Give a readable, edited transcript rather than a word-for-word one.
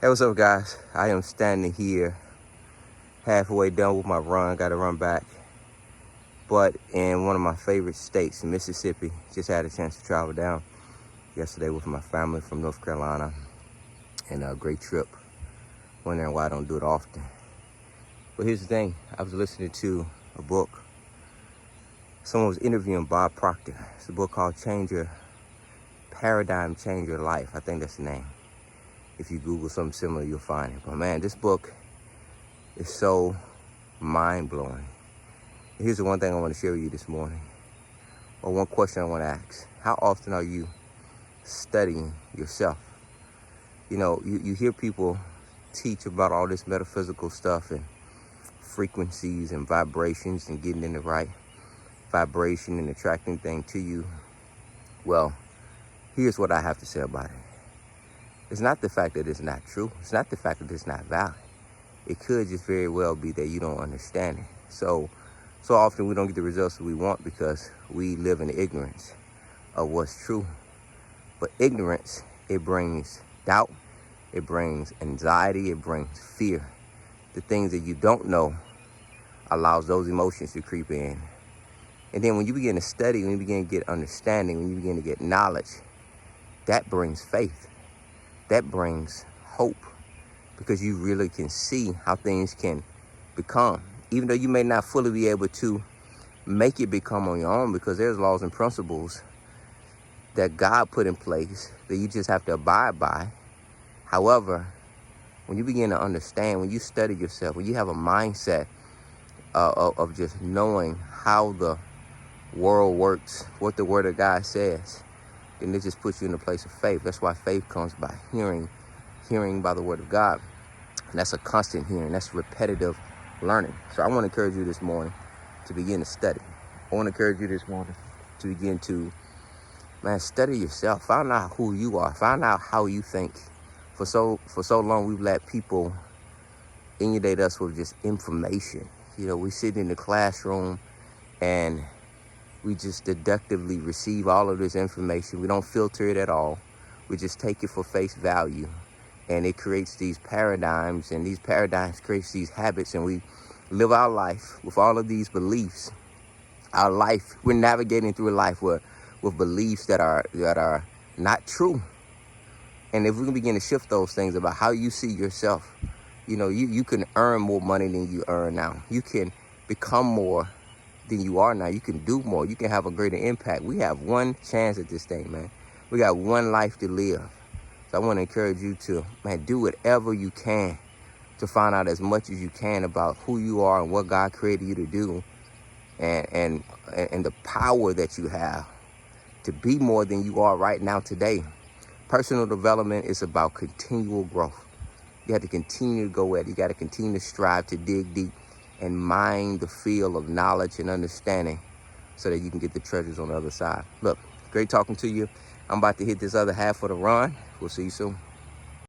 Hey, what's up, guys? I am standing here halfway done with my run. Got to run back. But in one of my favorite states, Mississippi, just had a chance to travel down yesterday with my family from North Carolina. And a great trip. Wondering why I don't do it often. But here's the thing. I was listening to a book. Someone was interviewing Bob Proctor. It's a book called Paradigm Change Your Life. I think that's the name. If you Google something similar, you'll find it. But man, this book is so mind-blowing. Here's the one thing I want to share with you this morning, or one question I want to ask. How often are you studying yourself? You know, you hear people teach about all this metaphysical stuff and frequencies and vibrations and getting in the right vibration and attracting things to you. Well, here's what I have to say about it. It's not the fact that it's not true. It's not the fact that it's not valid. It could just very well be that you don't understand it. So often we don't get the results that we want because we live in ignorance of what's true. But ignorance, it brings doubt, it brings anxiety, it brings fear. The things that you don't know allows those emotions to creep in. And then when you begin to study, when you begin to get understanding, when you begin to get knowledge, that brings faith. That brings hope, because you really can see how things can become, even though you may not fully be able to make it become on your own, because there's laws and principles that God put in place that you just have to abide by. However, when you begin to understand, when you study yourself, when you have a mindset of just knowing how the world works, what the Word of God says, then it just puts you in a place of faith. That's why faith comes by hearing by the Word of God. And that's a constant hearing. That's repetitive learning. So I want to encourage you this morning to begin to study. I want to encourage you this morning to begin to, study yourself. Find out who you are. Find out how you think. For so long, we've let people inundate us with just information. You know, we sit in the classroom and we just deductively receive all of this information. We don't filter it at all. We just take it for face value. And it creates these paradigms, and these paradigms creates these habits, and we live our life with all of these beliefs. Our life, we're navigating through life with beliefs that are not true. And if we can begin to shift those things about how you see yourself, you know, you can earn more money than you earn now. You can become more than you are now. You can do more. You can have a greater impact. We have one chance at this thing, man. We got one life to live. So I want to encourage you to, do whatever you can to find out as much as you can about who you are and what God created you to do, and the power that you have to be more than you are right now today. Personal development is about continual growth. You have to continue to go at it. You got to continue to strive to dig deep and mine the field of knowledge and understanding so that you can get the treasures on the other side. Look, great talking to you. I'm about to hit this other half of the run. We'll see you soon.